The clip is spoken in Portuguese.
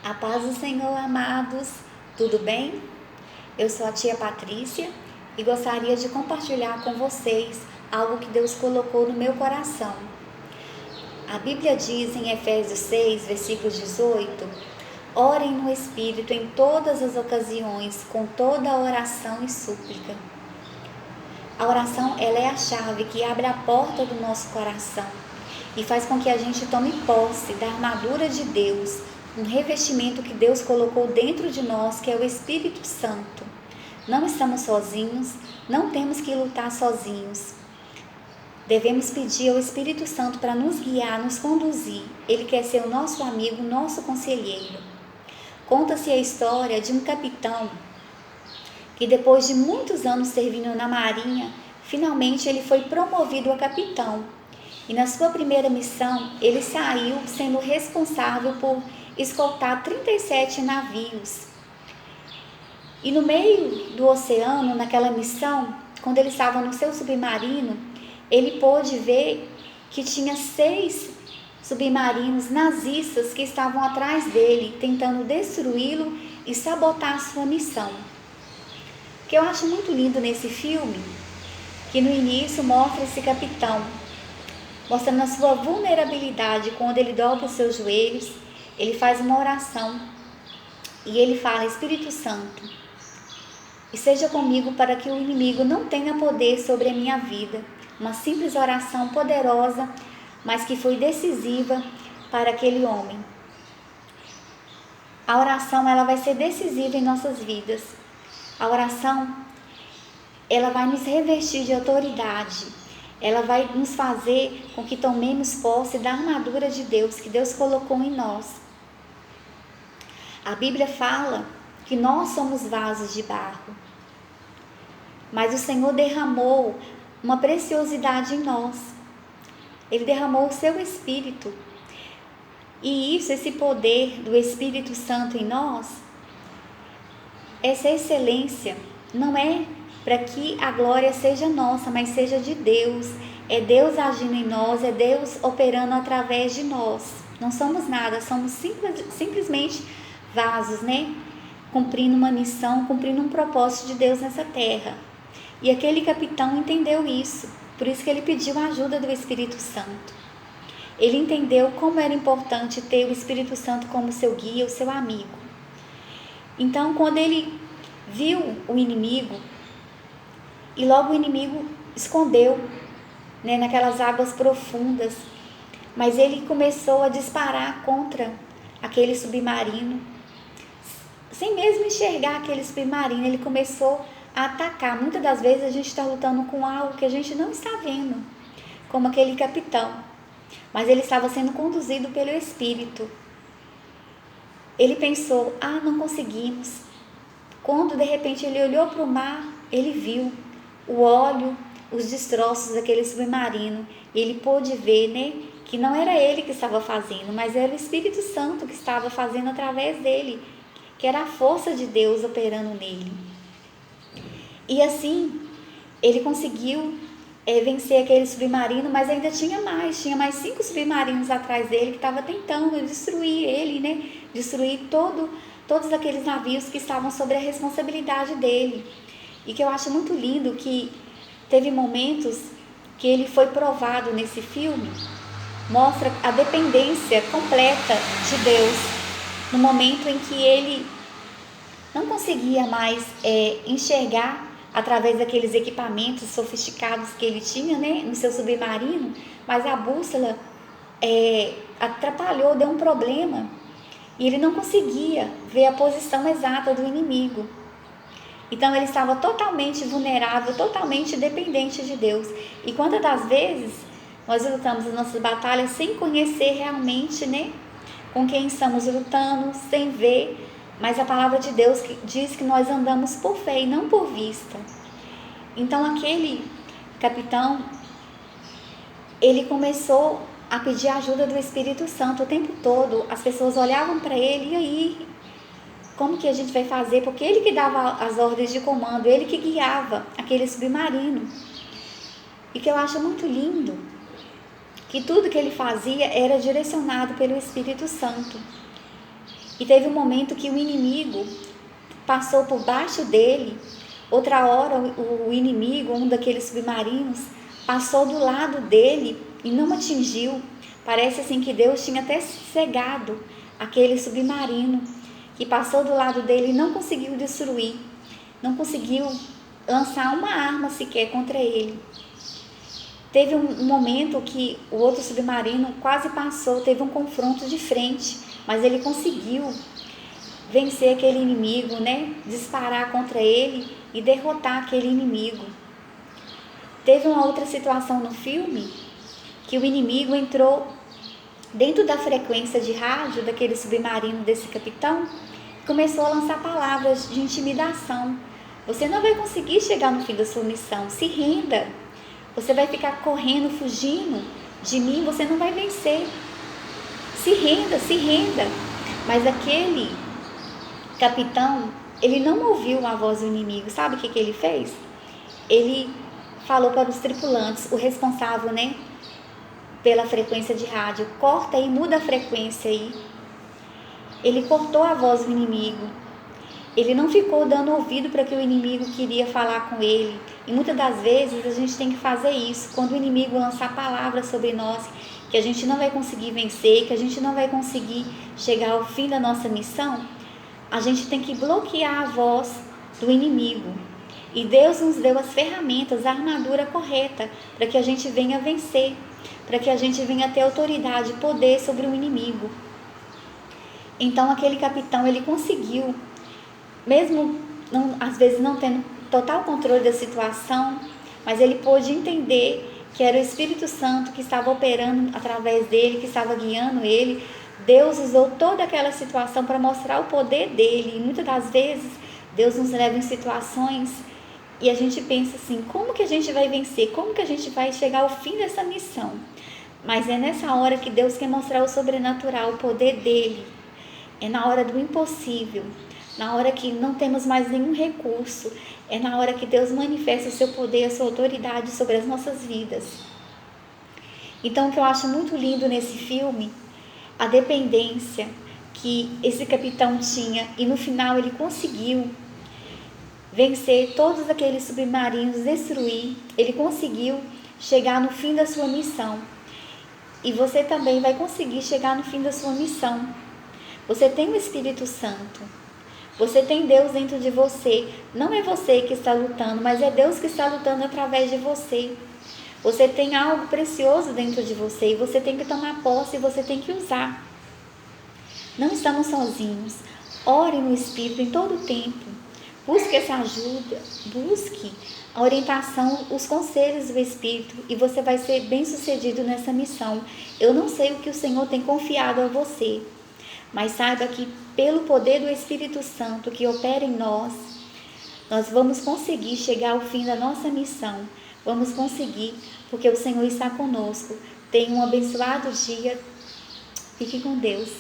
A paz do Senhor, amados, tudo bem? Eu sou a tia Patrícia e gostaria de compartilhar com vocês algo que Deus colocou no meu coração. A Bíblia diz em Efésios 6, versículo 18: orem no Espírito em todas as ocasiões, com toda a oração e súplica. A oração, ela é a chave que abre a porta do nosso coração e faz com que a gente tome posse da armadura de Deus, um revestimento que Deus colocou dentro de nós, que é o Espírito Santo. Não estamos sozinhos, não temos que lutar sozinhos. Devemos pedir ao Espírito Santo para nos guiar, nos conduzir. Ele quer ser o nosso amigo, nosso conselheiro. Conta-se a história de um capitão que, depois de muitos anos servindo na marinha, finalmente ele foi promovido a capitão. E na sua primeira missão, ele saiu sendo responsável por escoltar 37 navios. E no meio do oceano, naquela missão, quando ele estava no seu submarino, ele pôde ver que tinha 6 submarinos nazistas que estavam atrás dele, tentando destruí-lo e sabotar a sua missão. O que eu acho muito lindo nesse filme, que no início mostra esse capitão, mostrando a sua vulnerabilidade. Quando ele dobra os seus joelhos, ele faz uma oração e ele fala: Espírito Santo, esteja comigo para que o inimigo não tenha poder sobre a minha vida. Uma simples oração poderosa, mas que foi decisiva para aquele homem. A oração, ela vai ser decisiva em nossas vidas. A oração, ela vai nos revestir de autoridade. Ela vai nos fazer com que tomemos posse da armadura de Deus, que Deus colocou em nós. A Bíblia fala que nós somos vasos de barro, mas o Senhor derramou uma preciosidade em nós. Ele derramou o seu Espírito. E esse poder do Espírito Santo em nós, essa excelência, não é para que a glória seja nossa, mas seja de Deus. É Deus agindo em nós, é Deus operando através de nós. Não somos nada, somos simplesmente vasos, cumprindo uma missão, cumprindo um propósito de Deus nessa terra. E aquele capitão entendeu isso, por isso que ele pediu a ajuda do Espírito Santo. Ele entendeu como era importante ter o Espírito Santo como seu guia, o seu amigo. Então, quando ele viu o inimigo, e logo o inimigo escondeu, naquelas águas profundas, mas ele começou a disparar contra aquele submarino, sem mesmo enxergar aquele submarino. Ele começou a atacar. Muitas das vezes a gente está lutando com algo que a gente não está vendo, como aquele capitão, mas ele estava sendo conduzido pelo Espírito. Ele pensou: não conseguimos. Quando de repente ele olhou para o mar, ele viu o óleo, os destroços daquele submarino, e ele pôde ver, que não era ele que estava fazendo, mas era o Espírito Santo que estava fazendo através dele, que era a força de Deus operando nele. E assim, ele conseguiu vencer aquele submarino, mas ainda tinha mais 5 submarinos atrás dele que estavam tentando destruir ele, destruir todos aqueles navios que estavam sob a responsabilidade dele. E que eu acho muito lindo, que teve momentos que ele foi provado nesse filme, mostra a dependência completa de Deus, no momento em que ele não conseguia mais enxergar através daqueles equipamentos sofisticados que ele tinha, no seu submarino, mas a bússola atrapalhou, deu um problema, e ele não conseguia ver a posição exata do inimigo. Então ele estava totalmente vulnerável, totalmente dependente de Deus. E quantas das vezes nós lutamos as nossas batalhas sem conhecer realmente, com quem estamos lutando, sem ver, mas a palavra de Deus diz que nós andamos por fé e não por vista. Então aquele capitão, ele começou a pedir a ajuda do Espírito Santo o tempo todo. As pessoas olhavam para ele: e aí, como que a gente vai fazer? Porque ele que dava as ordens de comando, ele que guiava aquele submarino. E que eu acho muito lindo, que tudo que ele fazia era direcionado pelo Espírito Santo. E teve um momento que o inimigo passou por baixo dele. Outra hora o inimigo, um daqueles submarinos, passou do lado dele e não atingiu. Parece assim que Deus tinha até cegado aquele submarino que passou do lado dele e não conseguiu destruir, não conseguiu lançar uma arma sequer contra ele. Teve um momento que o outro submarino quase passou, teve um confronto de frente, mas ele conseguiu vencer aquele inimigo, disparar contra ele e derrotar aquele inimigo. Teve uma outra situação no filme que o inimigo entrou dentro da frequência de rádio daquele submarino desse capitão e começou a lançar palavras de intimidação. Você não vai conseguir chegar no fim da sua missão, se renda. Você vai ficar correndo, fugindo de mim, você não vai vencer. Se renda, se renda. Mas aquele capitão, ele não ouviu a voz do inimigo. Sabe o que ele fez? Ele falou para os tripulantes, o responsável, pela frequência de rádio, corta aí, muda a frequência aí. Ele cortou a voz do inimigo. Ele não ficou dando ouvido para que o inimigo queria falar com ele. E muitas das vezes a gente tem que fazer isso. Quando o inimigo lançar palavras sobre nós, que a gente não vai conseguir vencer, que a gente não vai conseguir chegar ao fim da nossa missão, a gente tem que bloquear a voz do inimigo. E Deus nos deu as ferramentas, a armadura correta, para que a gente venha vencer, para que a gente venha ter autoridade, poder sobre o inimigo. Então aquele capitão, ele conseguiu, mesmo às vezes não tendo total controle da situação, mas ele pôde entender que era o Espírito Santo que estava operando através dele, que estava guiando ele. Deus usou toda aquela situação para mostrar o poder dele. E muitas das vezes Deus nos leva em situações e a gente pensa assim, como que a gente vai vencer? Como que a gente vai chegar ao fim dessa missão? Mas é nessa hora que Deus quer mostrar o sobrenatural, o poder dele. É na hora do impossível, na hora que não temos mais nenhum recurso. É na hora que Deus manifesta o seu poder, a sua autoridade sobre as nossas vidas. Então, o que eu acho muito lindo nesse filme, a dependência que esse capitão tinha, e no final ele conseguiu vencer todos aqueles submarinos, destruir, ele conseguiu chegar no fim da sua missão. E você também vai conseguir chegar no fim da sua missão. Você tem o Espírito Santo. Você tem Deus dentro de você. Não é você que está lutando, mas é Deus que está lutando através de você. Você tem algo precioso dentro de você e você tem que tomar posse e você tem que usar. Não estamos sozinhos. Ore no Espírito em todo o tempo. Busque essa ajuda. Busque a orientação, os conselhos do Espírito e você vai ser bem sucedido nessa missão. Eu não sei o que o Senhor tem confiado a você, mas saiba que pelo poder do Espírito Santo que opera em nós vamos conseguir chegar ao fim da nossa missão. Vamos conseguir, porque o Senhor está conosco. Tenha um abençoado dia. Fique com Deus.